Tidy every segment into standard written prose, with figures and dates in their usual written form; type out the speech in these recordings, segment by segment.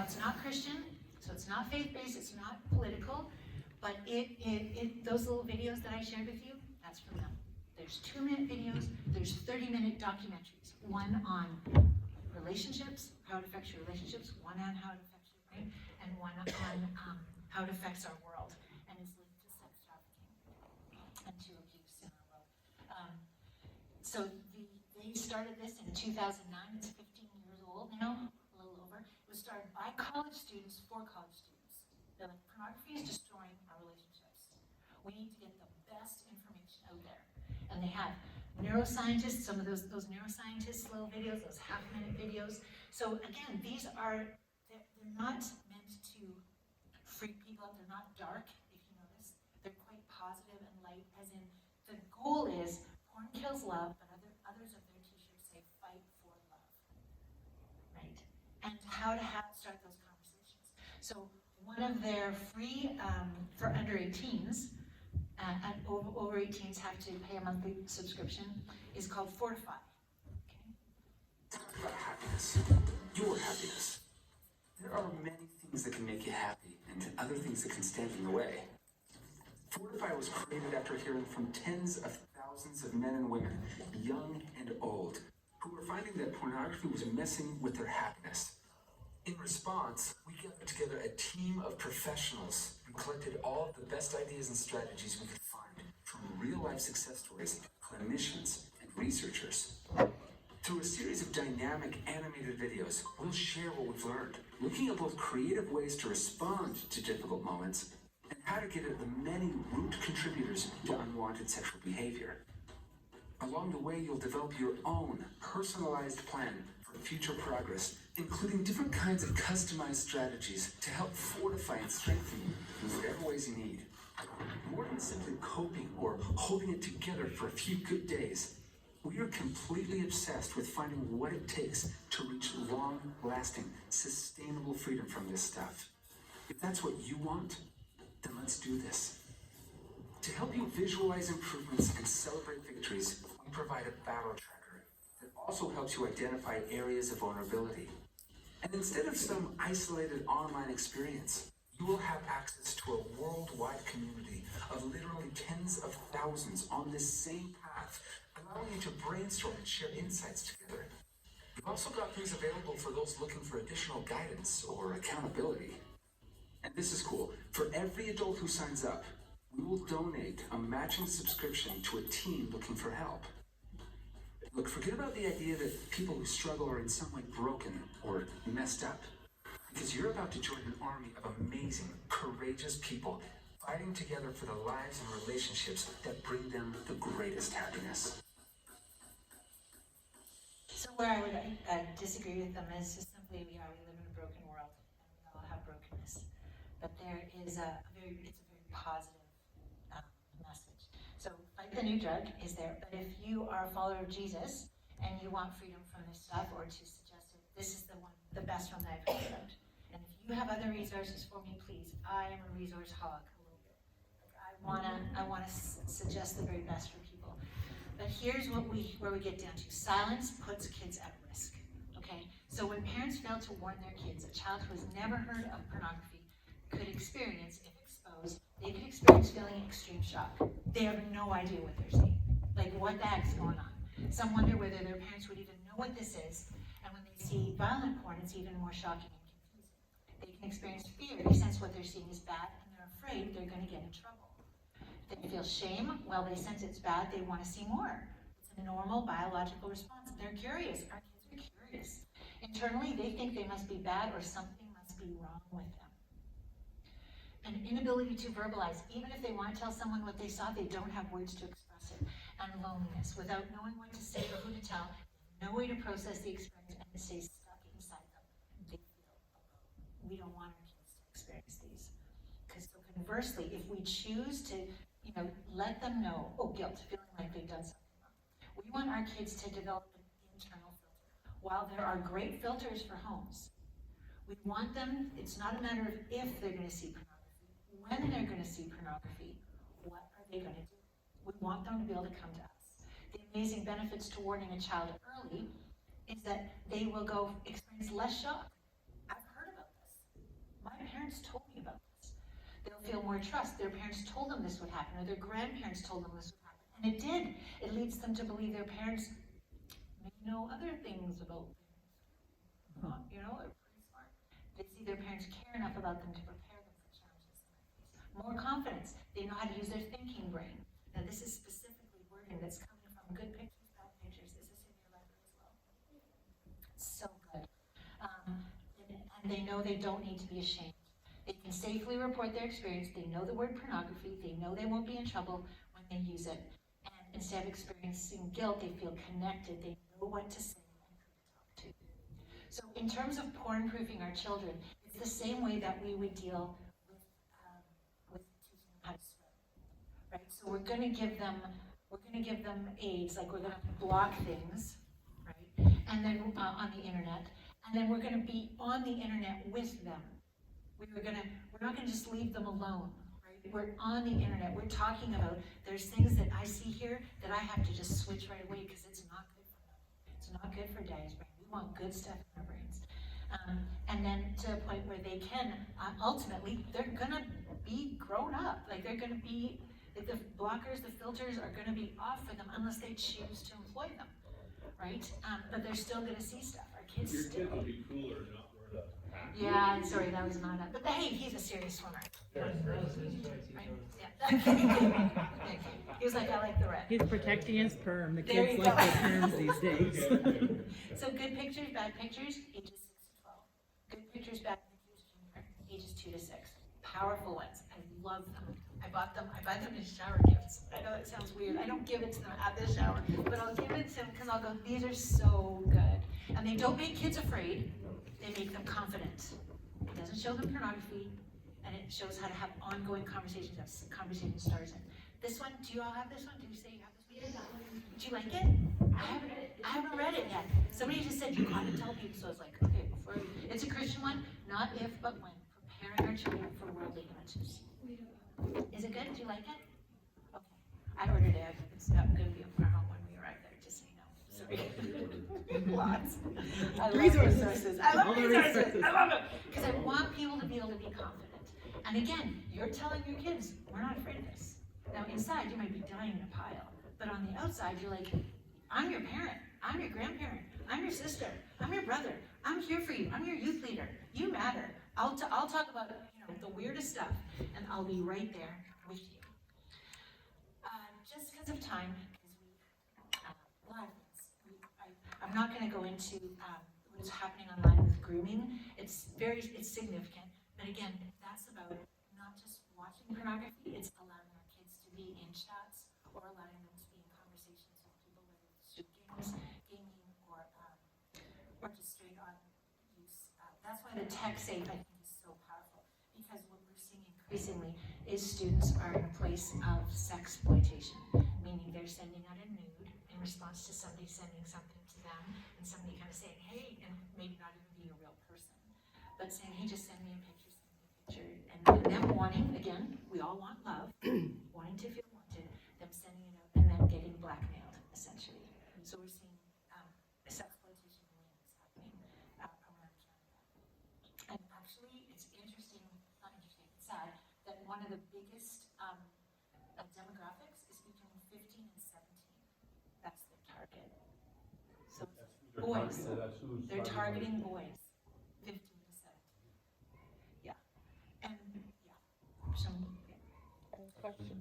Now, it's not Christian, so it's not faith-based, it's not political, but those little videos that I shared with you, that's from them. There's 2-minute videos, there's 30-minute documentaries. One on relationships, how it affects your relationships, one on how it affects your brain, and one on how it affects our world, and it's linked to sex trafficking and to abuse in our world. So they started this in 2009. It's 15 years old now, a little over. It was started by college students for college students. They're like, pornography is destroying our relationships. We need to get the best information out there. And they have neuroscientists, some of those neuroscientists little videos, those half-minute videos. So again, they're not meant to freak people out. They're not dark, if you notice. They're quite positive and light, as in the goal is porn kills love, but others of their t-shirts say fight for love, right? And how to start those conversations. So one of their free, for under 18s, and over 18s have to pay a monthly subscription, is called Fortify. Okay? About happiness, your happiness. There are many things that can make you happy, and other things that can stand in the way. Fortify was created after hearing from tens of thousands of men and women, young and old, who were finding that pornography was messing with their happiness. In response, we gathered together a team of professionals and collected all of the best ideas and strategies we could find from real-life success stories, clinicians, and researchers. Through a series of dynamic animated videos, we'll share what we've learned, looking at both creative ways to respond to difficult moments and how to get at the many root contributors to unwanted sexual behavior. Along the way, you'll develop your own personalized plan for future progress, including different kinds of customized strategies to help fortify and strengthen you in whatever ways you need. More than simply coping or holding it together for a few good days, we are completely obsessed with finding what it takes to reach long-lasting, sustainable freedom from this stuff. If that's what you want, then let's do this. To help you visualize improvements and celebrate victories, we provide a battle tracker that also helps you identify areas of vulnerability. And instead of some isolated online experience, you will have access to a worldwide community of literally tens of thousands on this same path, allowing you to brainstorm and share insights together. We've also got things available for those looking for additional guidance or accountability. And this is cool. For every adult who signs up, we will donate a matching subscription to a team looking for help. Look, forget about the idea that people who struggle are in some way broken or messed up, because you're about to join an army of amazing, courageous people fighting together for the lives and relationships that bring them the greatest happiness. So where I would disagree with them is just simply we live in a broken world, and we all have brokenness. But there is it's a very positive message. So Fight the New Drug is there, but if you are a follower of Jesus and you want freedom from this stuff, or to suggest it, this is the best one that I've heard about. And if you have other resources for me, please. I am a resource hog a little bit. Like I wanna suggest the very best for people. But here's where we get down to. Silence puts kids at risk. Okay? So when parents fail to warn their kids, a child who has never heard of pornography could experience, if exposed, they could experience feeling extreme shock. They have no idea what they're seeing. Like, what the heck's going on? Some wonder whether their parents would even know what this is, and when they see violent porn, it's even more shocking and confusing. They can experience fear. They sense what they're seeing is bad, and they're afraid they're going to get in trouble. They feel shame. Well, they sense it's bad. They want to see more. It's a normal biological response. They're curious. Our kids are curious. Internally, they think they must be bad or something must be wrong with them. An inability to verbalize, even if they want to tell someone what they saw, they don't have words to express it. And loneliness, without knowing what to say or who to tell, no way to process the experience, and it stays stuck inside them. They feel alone. We don't want our kids to experience these. Because conversely, if we choose to, let them know, guilt, feeling like they've done something wrong. We want our kids to develop an internal filter. While there are great filters for homes, we want them, it's not a matter of if they're going to see pornography, when they're going to see pornography, what are they going to do? We want them to be able to come to us. The amazing benefits to warning a child early is that they will experience less shock. I've heard about this. parents told me about this. They'll feel more trust. Their parents told them this would happen, or their grandparents told them this would happen. And it did. It leads them to believe their parents may know other things about things. You know, they're pretty smart. They see their parents care enough about them to prepare them for challenges they might face. More confidence. They know how to use their thinking brain. Now, this is specifically wording that's coming from good pictures, bad pictures. This is in your letter as well. So good. And they know they don't need to be ashamed. They can safely report their experience. They know the word pornography. They know they won't be in trouble when they use it. And instead of experiencing guilt, they feel connected. They know what to say and who to talk to. So in terms of porn-proofing our children, it's the same way that we would deal with teaching them how to swim, right? So we're going to give them aids, like we're going to block things, right? And then on the internet, and then we're going to be on the internet with them. We're not going to just leave them alone, right? We're on the internet. We're talking about, there's things that I see here that I have to just switch right away because it's not good for them. It's not good for Daddy's brain. We want good stuff in our brains. And then to a point where they can, ultimately, they're going to be grown up. Like they're going to be, like the blockers, the filters are going to be off for them unless they choose to employ them, right? But they're still going to see stuff. Our kids Your still. kid will be cooler and not wear a hat. Yeah, I'm sorry, that was not a, but hey, he's a serious swimmer. Right? Yeah. Thank you. He was like, I like the red. He's protecting his perm. The There kids you like go. their perms these days. So good pictures, bad pictures, ages 6 to 12. Good pictures, bad pictures, junior, ages 2 to 6. Powerful ones. I love them. I buy them as shower gifts. I know that sounds weird. I don't give it to them at the shower, but I'll give it to them because I'll go, these are so good. And they don't make kids afraid. They make them confident. It doesn't show them pornography, and it shows how to have ongoing conversations, have conversation starters in. This one, do you all have this one? Did you say you have this one? Do you like it? I haven't read it yet. Somebody just said you gotta tell people, so I was like, okay, it's a Christian one, not if, but when. Preparing our children for worldly images. Is it good? Do you like it? Okay. I ordered it. It's not gonna be a home when we arrive there, just so you know. Sorry. Lots. I love resources. I love All the resources. resources. I love it. Because I want people to be able to be confident. And again, you're telling your kids, we're not afraid of this. Now inside, you might be dying in a pile. But on the outside, you're like, I'm your parent. I'm your grandparent. I'm your sister. I'm your brother. I'm here for you. I'm your youth leader. You matter. I'll talk about the weirdest stuff, and I'll be right there with you. Just because of time, because a lot of things. I'm not going to go into what's happening online with grooming. It's significant, but again, that's about not just watching pornography. It's allowing our kids to be in chats or allowing them to be in conversations with people, whether it's through games, gaming, or just straight on use. That's why the tech safe, I think, is so powerful, because what we're seeing increasingly is students are in a place of sexploitation, meaning they're sending out a nude in response to somebody sending something to them, and somebody kind of saying, hey, and maybe not even being a real person, but saying, hey, just send me a picture, and them wanting, again, we all want love, wanting to feel wanted, them sending it out, and then getting blackmailed, essentially. So we're seeing sexploitation rings happening around Canada. And actually, it's interesting, not interesting, it's sad, that one of the biggest demographics is between 15 and 17. That's their target. So boys, they're targeting boys, 15 to 17. Yeah, and yeah, some, Question.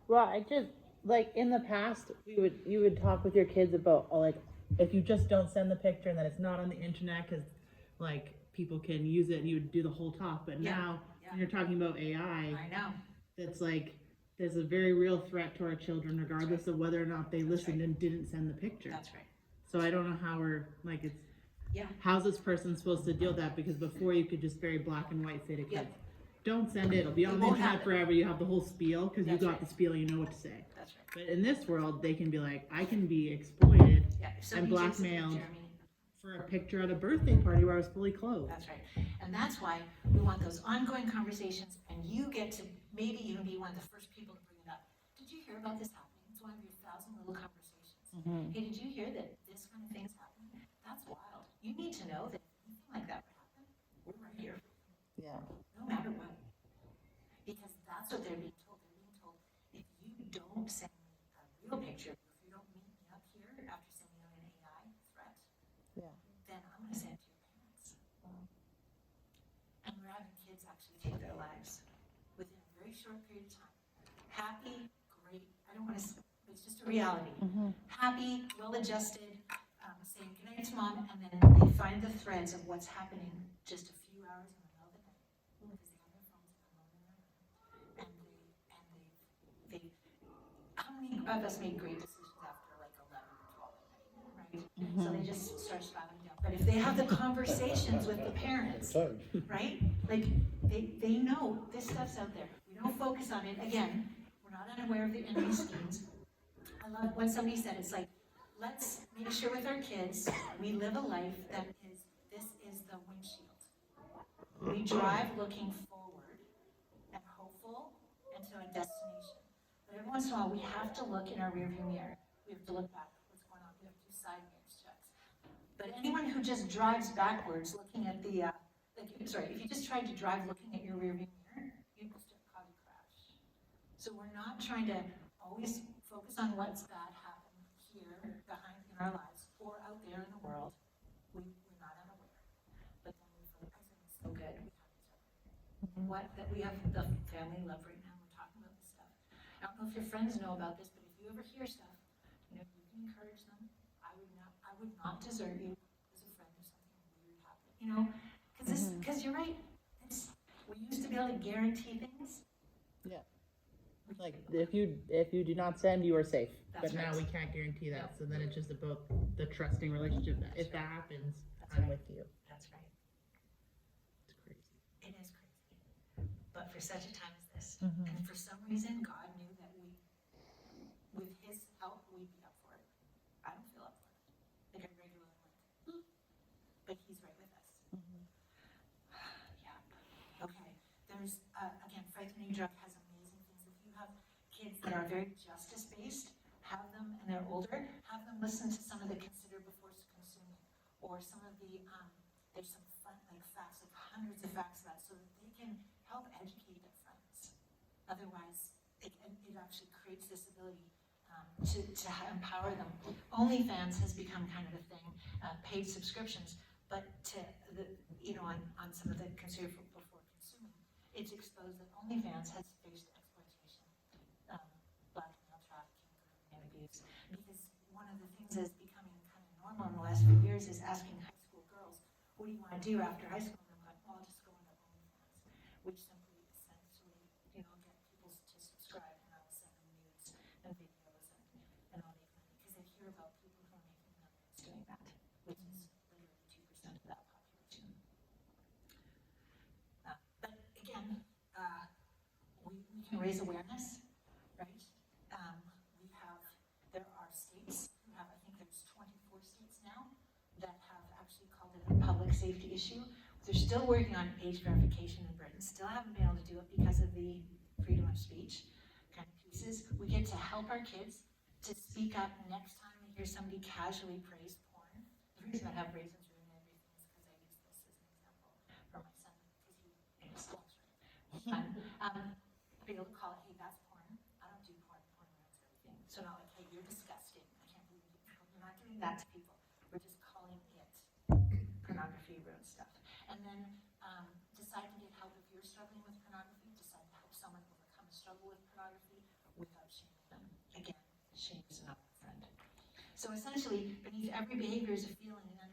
Well, I just like in the past, you would talk with your kids about like if you just don't send the picture and then it's not on the internet because like people can use it and you would do the whole talk. But now when you're talking about AI, I know. that's like there's a very real threat to our children, regardless of whether or not they listened and didn't send the picture. That's right. So I don't know how we're like it's. Yeah. How's this person supposed to deal with that? Because before you could just very black and white say to kids, Yeah. don't send it. It'll be on the won't internet happen. forever. You have the whole spiel because you That's got right. the spiel. You know what to say. That's right. But in this world, they can be like, I can be exploited Yeah. If and somebody takes a blackmailed picture of me, for a picture at a birthday party where I was fully clothed. that's right. And that's why we want those ongoing conversations, and you get to maybe even be one of the first people to bring it up. Did you hear about this happening? It's one of your 1,000 little conversations. Mm-hmm. Hey, did you hear that this kind of thing's happening? That's wild. You need to know that if anything like that would happen, we're right here. Yeah. no matter what. Because that's what they're being told. They're being told, if you don't send me a real picture, if you don't meet me up here after sending out an AI threat, Yeah. then I'm gonna send it to your parents. And we're having kids actually take their lives within a very short period of time. Happy, great, I don't wanna, it's just a reality. Happy, well-adjusted, saying goodnight to mom, and then they find the threads of what's happening just a few hours in the middle of the night, because they have their phones alone in their room, and they, how many of us made great decisions after like 11 or 12 at night, right? So they just start spiraling down. But if they have the conversations with the parents, right? Like, they know this stuff's out there. We don't focus on it. Again, we're not unaware of the enemy schemes. I love what somebody said. It's like, let's make sure with our kids, we live a life that is, this is the windshield. We drive looking forward and hopeful and to a destination. But every once in a while, we have to look in our rearview mirror. We have to look back. What's going on? We have to do side mirrors checks. But anyone who just drives backwards looking at the, if you just tried to drive looking at your rearview mirror, you'd probably crash. So we're not trying to always focus on what's bad happened here behind in our lives or out there in the world. We're not unaware. But then we focus, it's so good. We have each other. What that we have the family love right now. We're talking about this stuff. I don't know if your friends know about this, but if you ever hear stuff, you can encourage them. I would not desert you as a friend if something weird happened. Because you're right. We used to be able to guarantee things. Yeah. Like if you do not send, you are safe. That's but now right. we can't guarantee that. No. So then it's just about the trusting relationship. That if that happens, I'm with you. That's right. It's crazy. It is crazy. But for such a time as this, and for some reason, God knew that with His help, we'd be up for it. I don't feel up for it. Like I regularly went, but He's right with us. Yeah. Okay. There's, again, Fight the New Drug has amazing things. If you have kids that are very justice-based, have them, and they're older, have them listen to some of the Consider Before Consuming, or some of the, there's some fun, like facts, like hundreds of facts about it, so that they can help educate their friends. Otherwise, it actually creates this ability to empower them. OnlyFans has become kind of a thing, paid subscriptions, but on some of the Consider Before Consuming, it's exposed that OnlyFans has faced exploitation, blackmail, trafficking, and abuse. Because one of the things that's becoming kind of normal in the last few years is asking high school girls, what do you want to do after high school? And they're like, well, I'll just go into OnlyFans, which simply essentially, get people to subscribe, and I'll send them nudes and videos and I'll make money. Because they hear about people who are making millions doing that, which is literally 2% of that population. But again, we can raise awareness, right? There are states who have, I think there's 24 states now that have actually called it a public safety issue. They're still working on age verification in Britain, still haven't been able to do it because of the freedom of speech kind of pieces. We get to help our kids to speak up next time we hear somebody casually praise porn. The reason I have raisins ruin everything is because I use this as an example for my son, because he stalks right. Be able to call it, hey, that's porn. I don't do porn. Porn ruins everything. So not like, hey, you're disgusting. I can't believe you. We're not doing that to people. We're just calling it pornography ruins stuff. And then decide to get help if you're struggling with pornography. Decide to help someone overcome a struggle with pornography without shaming them. Again, shame is not a friend. So essentially, beneath every behavior is a feeling and